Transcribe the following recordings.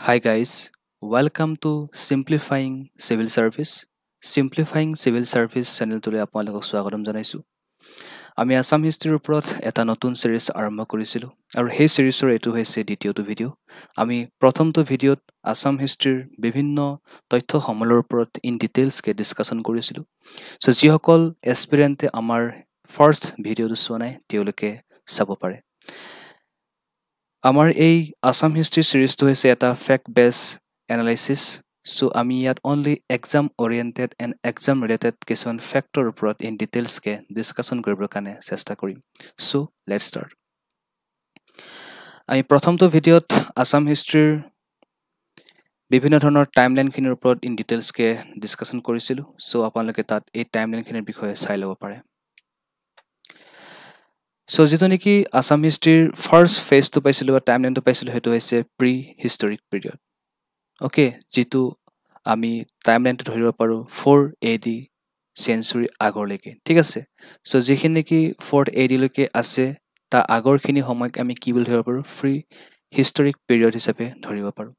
Hi guys, welcome to Simplifying Civil Service. Simplifying Civil Service চেনেলটোলৈ আপোনালোকক স্বাগতম জনাইছো। আমি আসাম হিষ্ট্ৰীৰ ওপৰত এটা নতুন সিৰিজ আৰম্ভ কৰিছিলো আৰু সেই সিৰিজৰ এটো হৈছে দ্বিতীয়টো ভিডিও। আমি প্ৰথমটো ভিডিওত আসাম হিষ্ট্ৰীৰ বিভিন্ন তথ্য সমলৰ ওপৰত ইন ডিটেইলছ কে ডিসকাশন কৰিছিলো। সো যিসকল এসপিৰেন্টে আমাৰ ফাৰ্স্ট ভিডিওটো চোৱা নাই তেওঁলোকে চাব পাৰে। আমাৰ এই আসাম হিষ্ট্ৰী সিৰিজটো হৈছে এটা ফ্যাক্ট বেস এনালাইসিস। সো আমি ইয়াত only exam oriented and exam related কিছুমান ফ্যাক্টৰ ওপৰত ইন ডিটেইলছ কে ডিসকাশন কৰিবৰ কাৰণে চেষ্টা কৰিম। So let's start. আমি প্ৰথমটো ভিডিওত আসাম হিষ্ট্ৰীৰ বিভিন্ন ধৰণৰ টাইমলাইনখিনিৰ ওপৰত ইন ডিটেইলছ কে ডিসকাশন কৰিছিলো। সো আপোনালোকে তাত এই টাইমলাইনখিনিৰ বিষয়ে চাই ল'ব পাৰে। সো যেটো নেকি আসাম হিষ্ট্ৰীৰ ফাৰ্স্ট ফেজটো পাইছিলো বা টাইমলাইনটো পাইছিলো হেতু হৈছে প্ৰি হিষ্টৰিক পিৰিয়ড। ওকে, যেটো আমি টাইমলাইনটো ধৰিব পাৰো 4 AD সেঞ্চুৰী আগৰলৈকে। ঠিক আছে, সো যিখিনি নেকি 4 AD লৈকে আছে তা আগৰখিনি সময়ক আমি কি বুলি ধৰিব পাৰো, প্ৰি হিষ্টৰিক পিৰিয়ড হিচাপে ধৰিব পাৰো।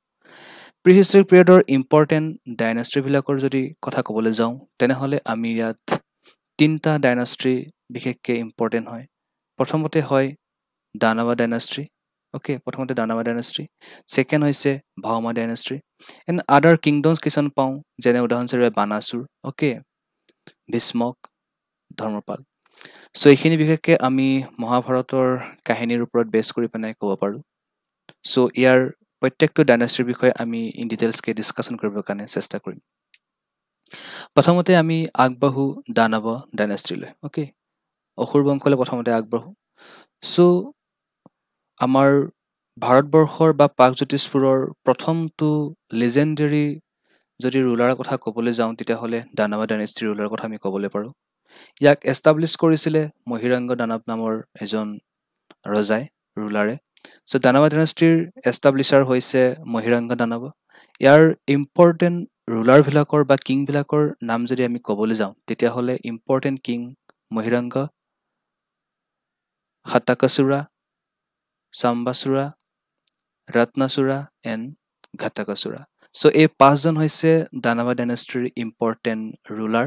প্ৰি হিষ্টৰিক পিৰিয়ডৰ ইম্পৰ্টেন্ট ডাইনাষ্টি বিলাকৰ যদি কথা ক'বলৈ যাওঁ তেনেহলে আমি ইয়াত তিনটা ডাইনাষ্টি বিশেষকৈ ইম্পৰ্টেন্ট হয়। প্ৰথমতে হয় দানৱা ডাইনাষ্টি। ওকে, প্ৰথমতে দানৱা ডাইনাষ্টি, সেকেন্ড হৈছে ভাওমা ডাইনাষ্টি এণ্ড আদাৰ কিংডমছ কিছুমান পাওঁ যেনে উদাহৰণস্বৰূপে বানাসুৰ, ওকে, ভীষ্মক, ধৰ্মপাল। সো এইখিনি বিশেষকৈ আমি মহাভাৰতৰ কাহিনীৰ ওপৰত বেছ কৰি পেলাই ক'ব পাৰো। সো ইয়াৰ প্ৰত্যেকটো ডাইনাষ্টিৰ বিষয়ে আমি ইন ডিটেইলছ কে ডিসকাশন কৰিবৰ কাৰণে চেষ্টা কৰিম। প্ৰথমতে আমি আগবাহু দানৱ ডাইনাষ্টিলৈ। ওকে, অসুৰ বংশলৈ প্ৰথমতে আগবাহু। সো আমাৰ ভাৰতবৰ্ষৰ বা প্ৰাগজ্যোতিষপুৰৰ প্ৰথমটো লেজেণ্ডাৰী যদি ৰুলাৰৰ কথা ক'বলৈ যাওঁ তেতিয়াহ'লে দানৱা ডাইনেষ্টিৰ ৰুলাৰৰ কথা আমি ক'বলৈ পাৰোঁ। ইয়াক এষ্টাব্লিছ কৰিছিলে মহিৰংগ দানৱ নামৰ এজন ৰজাই, ৰুলাৰে। সো দানৱা ডাইনেষ্টিৰ এষ্টাব্লিছাৰ হৈছে মহিৰংগ দানৱ। ইয়াৰ ইম্পৰ্টেণ্ট ৰুলাৰবিলাকৰ বা কিংবিলাকৰ নাম যদি আমি ক'বলৈ যাওঁ তেতিয়াহ'লে important king Mahiranga, হাটাকাসুৰা, চাম্বাসুৰা, ৰত্নাসুৰা and ঘাটাকাসুৰা। So এই পাঁচজন হৈছে দানৱা ডাইনেষ্টিৰ ইম্পৰ্টেণ্ট ৰুলাৰ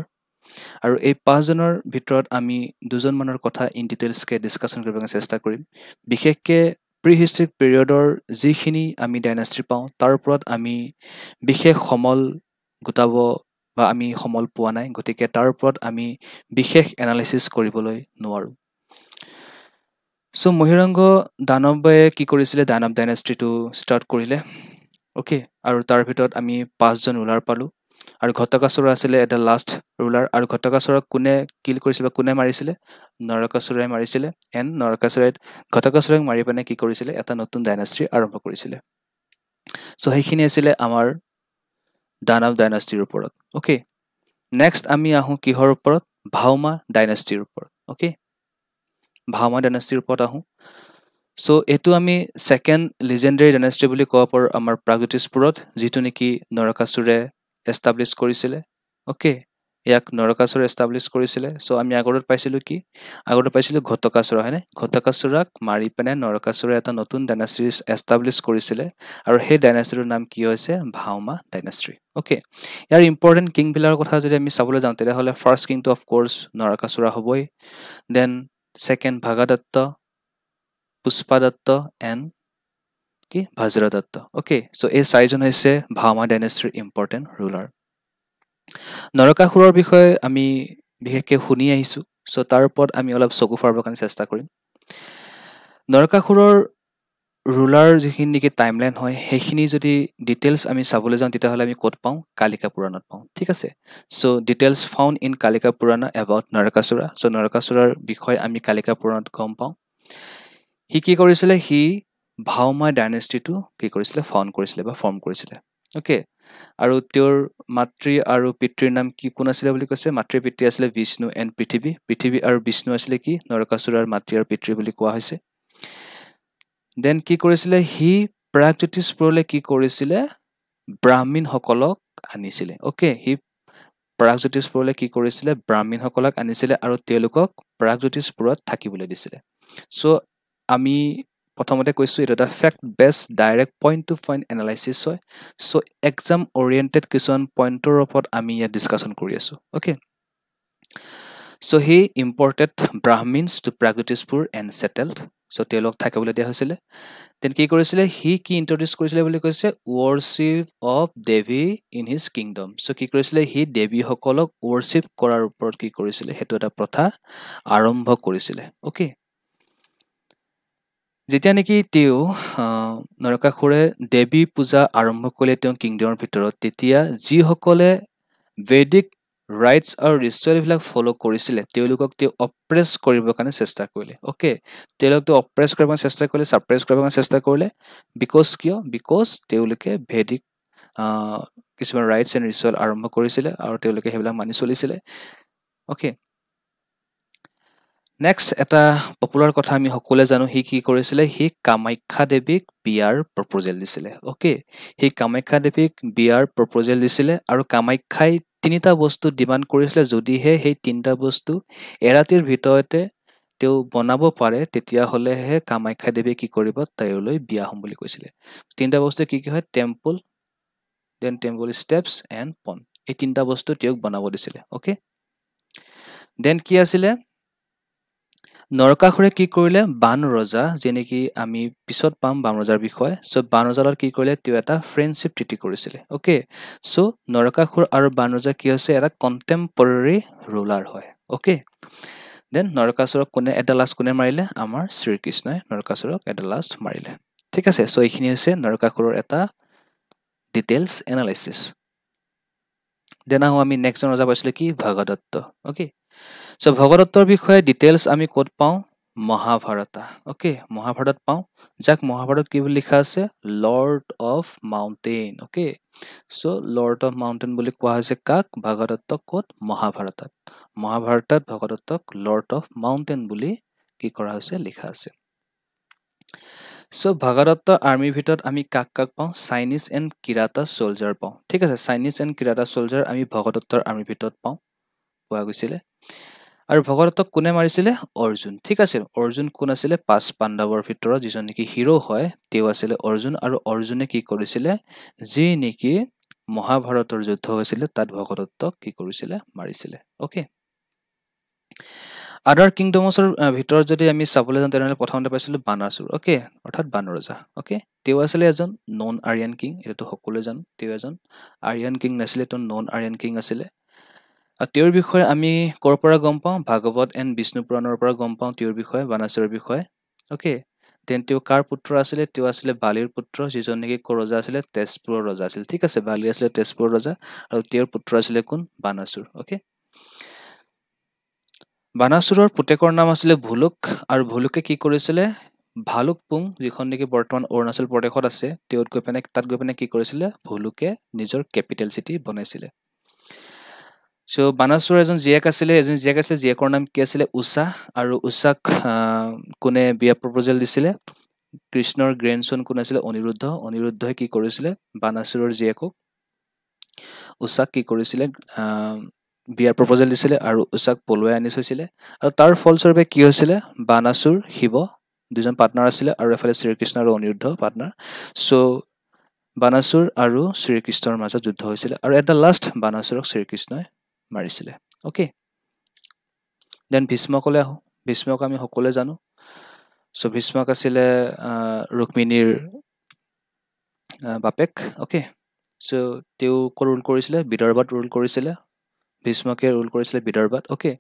আৰু এই পাঁচজনৰ ভিতৰত আমি দুজনমানৰ কথা ইন ডিটেইলছ কে ডিসকাশন কৰিবলৈ চেষ্টা কৰিম। বিশেষকৈ প্ৰি হিষ্টৰিক পিৰিয়ডৰ যিখিনি আমি ডাইনাষ্টি পাওঁ তাৰ ওপৰত আমি বিশেষ সমল গোটাব বা আমি সমল পোৱা নাই, গতিকে তাৰ ওপৰত আমি বিশেষ এনালাইসিস কৰিবলৈ নোৱাৰো। সো মহিৰংগ দানৱে কি কৰিছিলে, দানৱ ডাইনাষ্টিটো ষ্টাৰ্ট কৰিলে। ওকে, আৰু তাৰ ভিতৰত আমি পাঁচজন ৰুলাৰ পালো আৰু ঘটকাসুৰ আছিলে এটা লাষ্ট ৰুলাৰ। আৰু ঘটকাসুৰক কোনে কিল কৰিছিলে বা কোনে মাৰিছিলে, নৰকাসুৰে মাৰিছিলে এণ্ড নৰকাসুৰে ঘটকাসুৰক মাৰি পেনে কি কৰিছিলে, এটা নতুন ডাইনাষ্টি আৰম্ভ কৰিছিলে। সো সেইখিনি আছিলে আমাৰ দানৱ ডাইনাষ্টিৰ ওপৰত। ওকে, নেক্সট আমি আহোঁ কিহৰ ওপৰত, ভাওমা ডাইনাষ্টিৰ ওপৰত। ওকে, ভাওমা ডাইনাষ্টিৰ ওপৰত আহোঁ। সো এইটো আমি সেকেন্ড লিজেণ্ডাৰী ডাইনাষ্টি বুলি ক'ব পাৰোঁ আমাৰ প্ৰাগজ্যোতিষপুৰত, যিটো নেকি নৰকাসুৰে এষ্টাব্লিছ কৰিছিলে। ওকে, ইয়াক নৰকাসুৰে এষ্টাব্লিছ কৰিছিলে। সো আমি আগতে পাইছিলোঁ কি, আগতে পাইছিলোঁ ঘটকাসুৰ, হয়নে? ঘটকাসুৰক মাৰি পেনে নৰকাসুৰে এটা নতুন ডাইনাষ্টি এষ্টাব্লিছ কৰিছিলে আৰু সেই ডাইনাষ্টিটোৰ নাম কি হৈছে, ভাওমা ডাইনাষ্টি। ওকে, ইয়াৰ ইম্পৰ্টেণ্ট কিংবিলাকৰ কথা যদি আমি চাবলৈ যাওঁ তেতিয়াহ'লে ফাৰ্ষ্ট কিংটো অফক'ৰ্ছ নৰকাসুৰা হ'বই, দেন সেকেন্ড ভাগাদত্ত, পুষ্পাদত্ত এণ্ড কি বজ্ৰদত্ত। ওকে, সো এই চাৰিজন হৈছে ভাওমা ডাইনাষ্টিৰ ইম্পৰ্টেণ্ট ৰুলাৰ। নৰকাসুৰৰ বিষয়ে আমি বিশেষকৈ শুনি আহিছোঁ, সো তাৰ ওপৰত আমি অলপ চকু ফুৰাবৰ কাৰণে চেষ্টা কৰিম। নৰকাসুৰৰ ৰুলাৰ যিখিনি নেকি টাইমলাইন হয় সেইখিনি যদি ডিটেইলছ আমি চাবলৈ যাওঁ তেতিয়াহ'লে আমি ক'ত পাওঁ, কালিকা পুৰাণত পাওঁ। ঠিক আছে, so details found in Kalika Purana about Narakasura. So নৰকাসুৰাৰ বিষয়ে আমি কালিকা পুৰাণত গম পাওঁ। সি কি কৰিছিলে, সি ভাওমা ডাইনেষ্টিটো কি কৰিছিলে, ফাউণ্ড কৰিছিলে বা ফৰ্ম কৰিছিলে। ওকে, আৰু তেওঁৰ মাতৃ আৰু পিতৃৰ নাম কি কোন আছিলে বুলি কৈছে, মাতৃ পিতৃ আছিলে বিষ্ণু এণ্ড পৃথিৱী। পৃথিৱী আৰু বিষ্ণু আছিলে কি, নৰকাসুৰৰ মাতৃ আৰু পিতৃ বুলি কোৱা হৈছে। দেন কি কৰিছিলে, সি প্ৰাগজ্যোতিষপুৰলৈ কি কৰিছিলে, ব্ৰাহ্মণসকলক আনিছিলে। ওকে, সি প্ৰাগজ্যোতিষপুৰলৈ কি কৰিছিলে, ব্ৰাহ্মণসকলক আনিছিলে আৰু তেওঁলোকক প্ৰাগজ্যোতিষপুৰত থাকিবলৈ দিছিলে। সো আমি প্ৰথমতে কৈছো এটা fact based direct point to point analysis হয় সো এক্সাম ওৰিয়েন্টেড কিছুমান পইণ্টৰ ওপৰত আমি ইয়াত ডিসকাশন কৰি আছো okay so he imported Brahmins to Pragjyotishpur and settled so তেওঁলোক থাকিবলৈ দিয়া হৈছিলে দেন কি কৰিছিলে হি কি ইন্ট্ৰোডিউস কৰিছিলে বুলি কৈছে worship of Devi in his kingdom so কি কৰিছিলে হি দেৱী সকলক worship কৰাৰ ওপৰত কি কৰিছিলে হেতু এটা প্ৰথা আৰম্ভ কৰিছিলে ওকে যেতিয়া নেকি তেওঁ নৰকাসুৰে দেৱী পূজা আৰম্ভ কৰিলে তেওঁ কিংডমৰ ভিতৰত তেতিয়া যি সকলে বৈদিক ৰাইটস আৰু ৰিচুৱেল বিলাক ফলো কৰিছিলে তেওঁলোকক তেওঁ অপ্ৰেছ কৰিবৰ কাৰণে চেষ্টা কৰিলে ওকে তেওঁলোকক অপ্ৰেছ কৰিবৰ চেষ্টা কৰিলে সাপ্ৰেছ কৰিবৰ চেষ্টা কৰিলে বিকজ তেওঁলোকে বৈদিক কিছুমান ৰাইটস এণ্ড ৰিচুৱেল আৰম্ভ কৰিছিলে আৰু তেওঁলোকে হেবিলাক মানি চলিছিলে ওকে নেক্সট এটা পপুলাৰ কথা আমি সকলোৱে জানো হি কি কৰিছিলে হি কামাখ্যা দেৱীক বিয়াৰ প্ৰপ'জেল দিছিলে ওকে হি কামাখ্যা দেৱীক বিয়াৰ প্ৰপ'জেল দিছিলে আৰু কামাখ্যাই তিনিটা বস্তু ডিমান্ড কৰিছিলে যদিহে সেই তিনিটা বস্তু এৰাতিৰ ভিতৰতে তেও বনাব পাৰে তেতিয়া হলেহে কামাখ্যা দেৱী কি কৰিব তাইলৈ বিয়া হ'ম বুলি কৈছিলে তিনিটা বস্তু কি কি হয় temple then temple steps and পন এই তিনিটা বস্তু তেওঁক বনাব দিছিলে ওকে দেন কি আছিলে নৰকাসুৰে কি কৰিলে বান ৰজা যেনেকি আমি পিছত পাম বান ৰজাৰ বিষয় সো বান ৰজাৰ কি কৰিলে তেওঁ এটা ফ্ৰেণ্ডশিপ ট্ৰিটি কৰিছিলে ওকে সো নৰকাসুৰ আৰু বান ৰজা কি হৈছে এটা কন্টেম্পৰেৰী ৰুলাৰ হয় ওকে দেন নৰকাসুৰক কোনে এটা লাষ্ট কোনে মাৰিলে আমাৰ শ্ৰীকৃষ্ণই নৰকাসুৰক এটা লাষ্ট মাৰিলে ঠিক আছে সো এইখিনি হৈছে নৰকাসুৰৰ এটা ডিটেইলছ এনালাইসিস দেন আমি নেক্সট ৰজা পাইছিলো কি ভগদত্ত ওকে সো ভগদত্তৰ বিষয়ে ডিটেইলছ আমি ক'ত পাওঁ মহাভাৰতা ওকে মহাভাৰত পাওঁ যাক মহাভাৰত কি বুলি লিখা আছে lord of mountain okay so lord of mountain বুলি কোৱা হৈছে কাক ভগদত্তক ক'ত মহাভাৰতত ভগদত্তক লৰ্ড অফ মাউন্টেইন বুলি কি কৰা হৈছে লিখা আছে সো ভগদত্ত আৰ্মিৰ ভিতৰত আমি কাক কাক পাওঁ চাইনিজ এণ্ড কিৰাতা সোলজাৰ পাওঁ ঠিক আছে চাইনিজ এণ্ড কিৰাতা সোলজাৰ আমি ভগদত্তৰ আৰ্মিৰ ভিতৰত পোৱা গৈছিলে আৰু ভগদত্তক কোনে মাৰিছিলে অৰ্জুন ঠিক আছে অৰ্জুন কোন আছিলে পাঁচ পাণ্ডৱৰ ভিতৰত যিজন নেকি হিৰো হয় তেওঁ আছিলে অৰ্জুন আৰু অৰ্জুনে কি কৰিছিলে যি নেকি মহাভাৰতৰ যুদ্ধ হৈছিলে তাত ভগদত্তক কি কৰিছিলে মাৰিছিলে ওকে আদাৰ কিংডমছৰ ভিতৰত যদি আমি চাবলৈ যাওঁ তেনেহলে প্ৰথমতে পাইছিলো বানাসুৰ ওকে অৰ্থাৎ বানৰজা ওকে তেওঁ আছিলে এজন নন আৰিয়ান কিং এটো সকলোৱে জানো তেওঁ এজন আৰিয়ান কিং নাছিলে তো নন আৰিয়ান কিং আছিলে তেওঁৰ বিষয়ে আমি কৰ পৰা গম পাওঁ ভাগৱত এণ্ড বিষ্ণু পুৰাণৰ পৰা গম পাওঁ তেওঁৰ বিষয়ে বানাসুৰৰ বিষয়ে ওকে দেন তেওঁ কাৰ পুত্ৰ আছিলে তেওঁ আছিলে বালিৰ পুত্ৰ যিজন নেকি ৰজা আছিলে তেজপুৰৰ ৰজা আছিল ঠিক আছে বালি আছিলে তেজপুৰৰ ৰজা আৰু তেওঁৰ পুত্ৰ আছিলে কোন বানাসুৰ ওকে বানাসুৰৰ পুতেকৰ নাম আছিলে ভুলুক আৰু ভুলুকে কি কৰিছিলে ভালুকপুং যিখন নেকি বৰ্তমান অৰুণাচল প্ৰদেশত আছে তেওঁত গৈ পেনে তাত গৈ পেনে কি কৰিছিলে ভুলুকে নিজৰ কেপিটেল সিটি বনাইছিলে সো বানাসুৰৰ এজন জিয়েক আছিলে জিয়েকৰ নাম কি আছিলে উষা আৰু উষাক কোনে বিয়া প্ৰপ'জেল দিছিলে কৃষ্ণৰ গ্ৰেণ্ডসন কোন আছিলে অনিৰুদ্ধই কি কৰিছিলে বানাসুৰৰ জিয়েকক উষাক কি কৰিছিলে বিয়াৰ প্ৰপ'জেল দিছিলে আৰু উষাক পলুৱাই আনি থৈছিলে আৰু তাৰ ফলস্বৰূপে কি হৈছিলে বানাসুৰ শিৱ দুজন পাৰ্টনাৰ আছিলে আৰু এফালে শ্ৰীকৃষ্ণ আৰু অনিৰুদ্ধ পাৰ্টনাৰ সো বানাসুৰ আৰু শ্ৰীকৃষ্ণৰ মাজত যুদ্ধ হৈছিলে আৰু এটা লাষ্ট বানাসুৰক শ্ৰীকৃষ্ণই মাৰিছিলে ওকে দেন ভীষ্মকলৈ আহো ভীষ্মক আমি সকলোৱে জানো সো ভীষ্মক আছিলে ৰুক্মিণীৰ বাপেক ওকে সো তেওঁ ৰুল কৰিছিলে বিদৰ্ভত ৰুল কৰিছিলে ভীষ্মকে ৰুল কৰিছিলে বিদৰ্ভত ওকে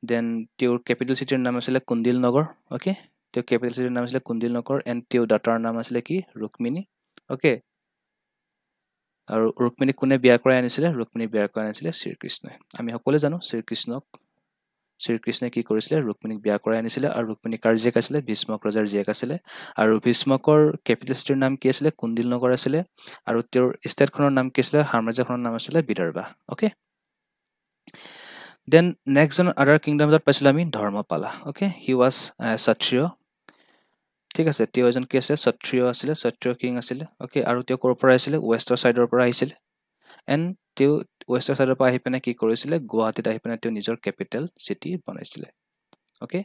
দেন তেওঁৰ কেপিটেল সিটিৰ নাম আছিলে কুণ্ডিল নগৰ ওকে তেওঁৰ কেপিটেল সিটিৰ নাম আছিলে কুণ্ডিল নগৰ এণ্ড তেওঁৰ ডাটাৰ নাম আছিলে কি ৰুক্মিণী ওকে আৰু ৰুক্মিণীক কোনে বিয়া কৰাই আনিছিলে ৰুক্মিণীক বিয়া কৰাই আনিছিলে শ্ৰীকৃষ্ণই আমি সকলোৱে জানো শ্ৰীকৃষ্ণই কি কৰিছিলে ৰুক্মিণীক বিয়া কৰাই আনিছিলে আৰু ৰুক্মিণী কাৰ জীয়েক আছিলে ভীষ্মক ৰজাৰ জীয়েক আছিলে আৰু ভীষ্মকৰ কেপিটেল সিটিৰ নাম কি আছিলে কুণ্ডিল নগৰ আছিলে আৰু তেওঁৰ ষ্টেটখনৰ নাম কি আছিলে সাম্ৰাজ্যখনৰ নাম আছিলে বিদৰ্ভা ওকে দেন নেক্সট জন আদাৰ কিংডমত পাইছিলো আমি ধৰ্মপালা ওকে হি ৱাজ ক্ষত্ৰিয় ঠিক আছে তেওঁ এজন কি আছে ক্ষত্ৰিয় কিং আছিলে ওকে আৰু তেওঁ ক'ৰ পৰা আহিছিলে ৱেষ্টৰ সাইডৰ পৰা আহিছিলে এণ্ড তেওঁ ৱেষ্টৰ সাইডৰ পৰা আহি পেনে কি কৰিছিলে গুৱাহাটীত আহি পেনে তেওঁ নিজৰ কেপিটেল সিটি বনাইছিলে ওকে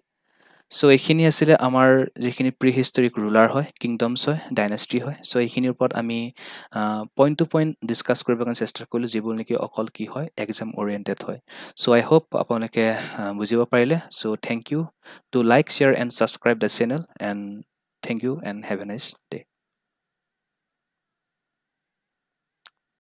সো এইখিনি আছিলে আমাৰ যিখিনি প্ৰি হিষ্টৰিক ৰুলাৰ হয় কিংডমছ হয় ডাইনেষ্টি হয় সো এইখিনিৰ ওপৰত আমি পইণ্ট টু পইণ্ট ডিছকাছ কৰিব কাৰণে চেষ্টা কৰিলোঁ যিবোৰ নেকি অকল কি হয় এক্সাম অৰিয়েণ্টেড হয় সো আই হোপ আপোনালোকে বুজিব পাৰিলে so thank you to like share and subscribe the channel and thank you and have a nice day